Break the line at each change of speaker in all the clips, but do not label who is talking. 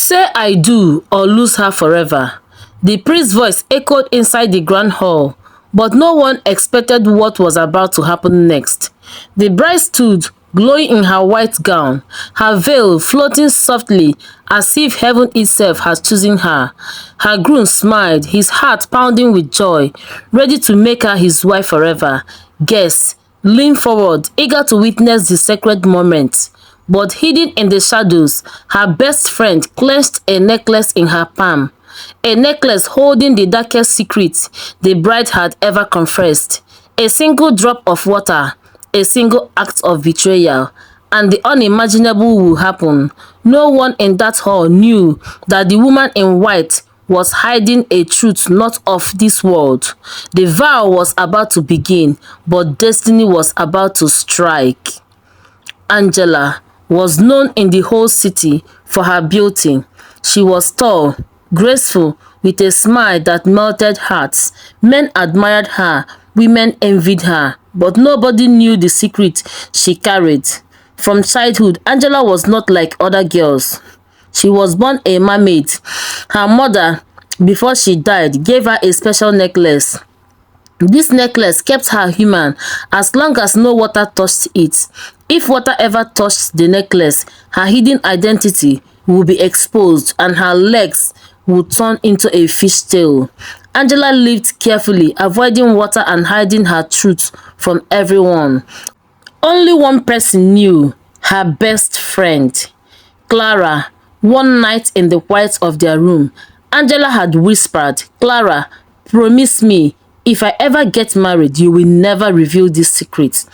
Say I do or lose her forever. The priest's voice echoed inside the grand hall, but no one expected what was about to happen next. The bride stood, glowing in her white gown, her veil floating softly as if heaven itself had chosen her. Her groom smiled, his heart pounding with joy, ready to make her his wife forever. Guests leaned forward, eager to witness the sacred moment. But hidden in the shadows, her best friend clenched a necklace in her palm. A necklace holding the darkest secret the bride had ever confessed. A single drop of water, a single act of betrayal, and the unimaginable will happen. No one in that hall knew that the woman in white was hiding a truth not of this world. The vow was about to begin, but destiny was about to strike. Angela was known in the whole city for her beauty. She was tall, graceful, with a smile that melted hearts. Men admired her, women envied her, but nobody knew the secret she carried. From childhood, Angela was not like other girls. She was born a mermaid. Her mother, before she died, gave her a special necklace. This necklace kept her human as long as no water touched it. If water ever touched the necklace, her hidden identity would be exposed and her legs would turn into a fishtail. Angela lived carefully, avoiding water and hiding her truth from everyone. Only one person knew, her best friend, Clara. One night in the quiet of their room, Angela had whispered, "Clara, promise me, if I ever get married, you will never reveal this secret.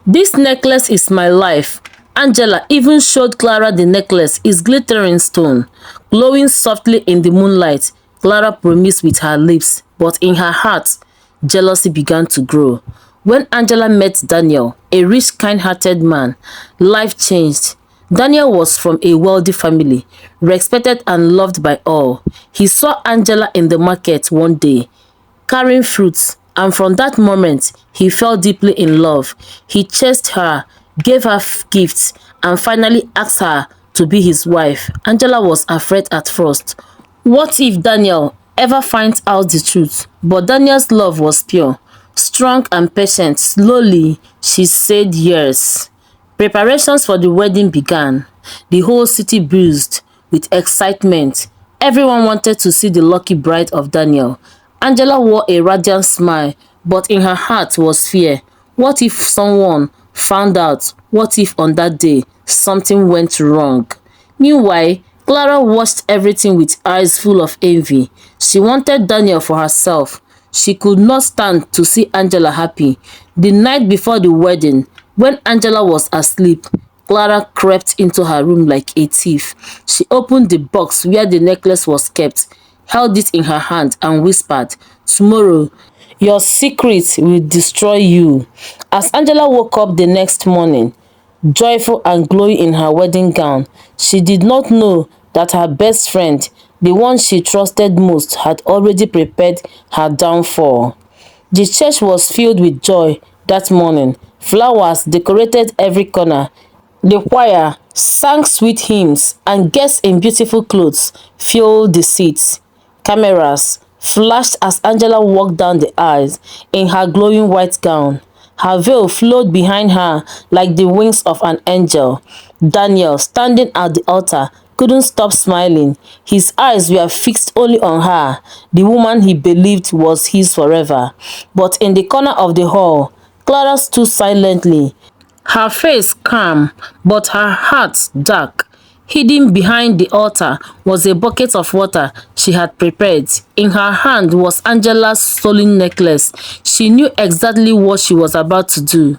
This necklace is my life." Angela even showed Clara the necklace, its glittering stone, glowing softly in the moonlight. Clara promised with her lips, but in her heart, jealousy began to grow. When Angela met Daniel, a rich, kind-hearted man, life changed. Daniel was from a wealthy family, respected and loved by all. He saw Angela in the market one day, carrying fruits, and from that moment, he fell deeply in love. He chased her, gave her gifts, and finally asked her to be his wife. Angela was afraid at first. What if Daniel ever finds out the truth? But Daniel's love was pure, strong and patient. Slowly, she said yes. Preparations for the wedding began. The whole city buzzed with excitement. Everyone wanted to see the lucky bride of Daniel. Angela wore a radiant smile, but in her heart was fear. What if someone found out? What if on that day something went wrong? Meanwhile, Clara watched everything with eyes full of envy. She wanted Daniel for herself. She could not stand to see Angela happy. The night before the wedding, when Angela was asleep, Clara crept into her room like a thief. She opened the box where the necklace was kept, held it in her hand and whispered, "Tomorrow, your secret will destroy you." As Angela woke up the next morning, joyful and glowing in her wedding gown, she did not know that her best friend, the one she trusted most, had already prepared her downfall. The church was filled with joy that morning. Flowers decorated every corner. The choir sang sweet hymns, and guests in beautiful clothes filled the seats. Cameras flashed as Angela walked down the aisle in her glowing white gown. Her veil flowed behind her like the wings of an angel. Daniel, standing at the altar, couldn't stop smiling. His eyes were fixed only on her, the woman he believed was his forever. But in the corner of the hall, Clara stood silently, her face calm, but her heart dark. Hidden behind the altar was a bucket of water she had prepared. In her hand was Angela's stolen necklace. She knew exactly what she was about to do.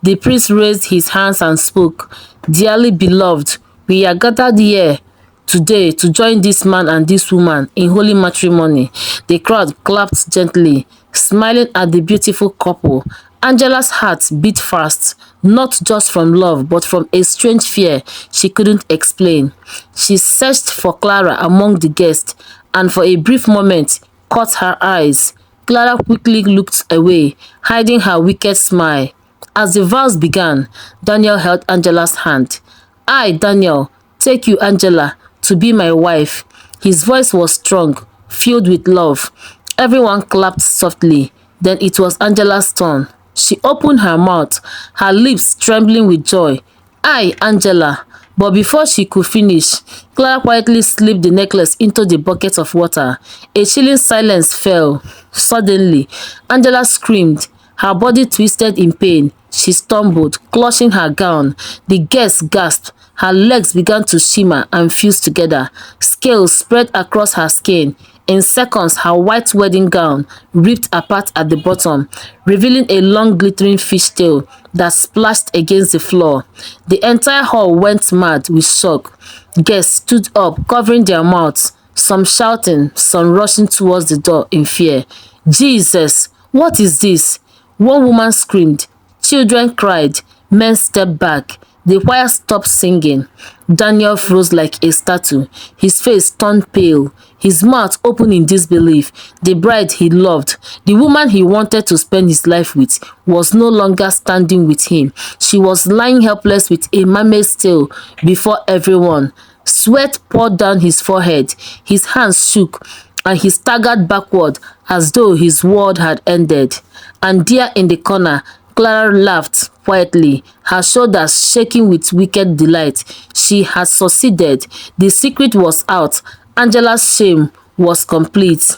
The priest raised his hands and spoke, "Dearly beloved, we are gathered here today to join this man and this woman in holy matrimony." The crowd clapped gently, smiling at the beautiful couple. Angela's heart beat fast, not just from love, but from a strange fear she couldn't explain. She searched for Clara among the guests, and for a brief moment caught her eyes. Clara quickly looked away, hiding her wicked smile. As the vows began, Daniel held Angela's hand. "I, Daniel, take you, Angela, to be my wife." His voice was strong, filled with love. Everyone clapped softly. Then it was Angela's turn. She opened her mouth, her lips trembling with joy. "I, Angela." But before she could finish, Clara quietly slipped the necklace into the bucket of water. A chilling silence fell. Suddenly, Angela screamed. Her body twisted in pain. She stumbled, clutching her gown. The guests gasped. Her legs began to shimmer and fuse together. Scales spread across her skin. In seconds, her white wedding gown ripped apart at the bottom, revealing a long glittering fishtail that splashed against the floor. The entire hall went mad with shock. Guests stood up, covering their mouths, some shouting, some rushing towards the door in fear. "Jesus, what is this?" One woman screamed. Children cried. Men stepped back. The choir stopped singing. Daniel froze like a statue. His face turned pale. His mouth opened in disbelief. The bride he loved, the woman he wanted to spend his life with, was no longer standing with him. She was lying helpless with a mermaid's tail before everyone. Sweat poured down his forehead. His hands shook, and he staggered backward as though his world had ended. And there in the corner, Clara laughed quietly, her shoulders shaking with wicked delight. She had succeeded. The secret was out. Angela's shame was complete.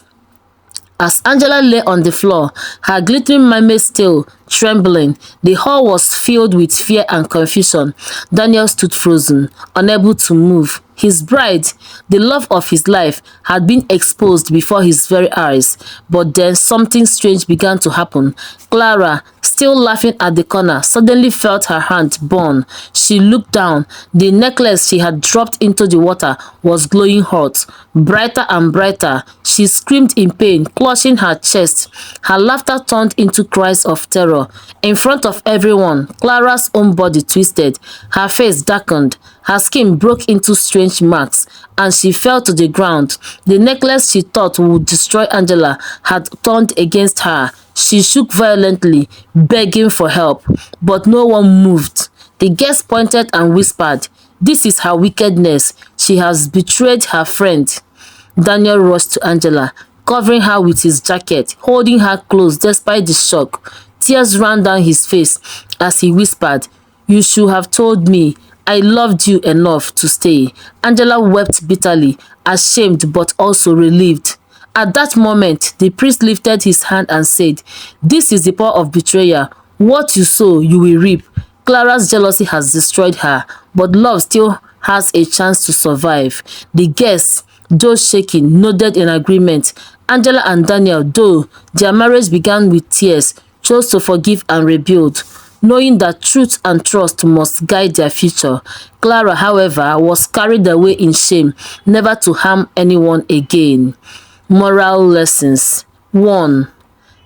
As Angela lay on the floor, her glittering mermaid's tail trembling, the hall was filled with fear and confusion. Daniel stood frozen, unable to move. His bride, the love of his life, had been exposed before his very eyes. But then something strange began to happen. Clara, still laughing at the corner, suddenly felt her hand burn. She looked down. The necklace she had dropped into the water was glowing hot, brighter and brighter. She screamed in pain, clutching her chest. Her laughter turned into cries of terror. In front of everyone, Clara's own body twisted. Her face darkened. Her skin broke into strange marks, and she fell to the ground. The necklace she thought would destroy Angela had turned against her. She shook violently, begging for help, but no one moved. The guests pointed and whispered, "This is her wickedness. She has betrayed her friend." Daniel rushed to Angela, covering her with his jacket, holding her close despite the shock. Tears ran down his face as he whispered, "You should have told me. I loved you enough to stay." Angela wept bitterly, ashamed but also relieved. At that moment, the priest lifted his hand and said, "This is the power of betrayal. What you sow, you will reap." Clara's jealousy has destroyed her, but love still has a chance to survive. The guests, though shaking, nodded in agreement. Angela and Daniel, though their marriage began with tears, chose to forgive and rebuild, knowing that truth and trust must guide their future. Clara, however, was carried away in shame, never to harm anyone again. Moral lessons. 1.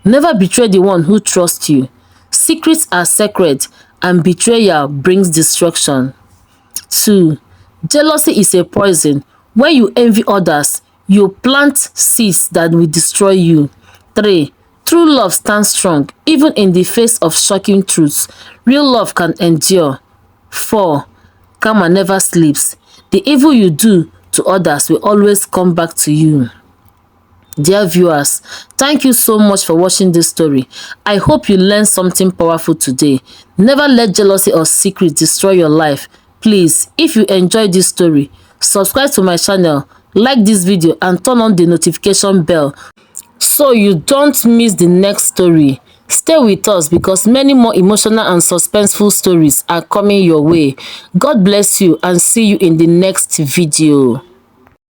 Never betray the one who trusts you. Secrets are sacred, and betrayal brings destruction. 2. Jealousy is a poison. When you envy others, you plant seeds that will destroy you. 3. True love stands strong, even in the face of shocking truths. Real love can endure. 4. Karma never sleeps. The evil you do to others will always come back to you. Dear viewers, thank you so much for watching this story. I hope you learned something powerful today. Never let jealousy or secrets destroy your life. Please, if you enjoyed this story, subscribe to my channel, like this video and turn on the notification bell so you don't miss the next story. Stay with us because many more emotional and suspenseful stories are coming your way. God bless you and see you in the next video.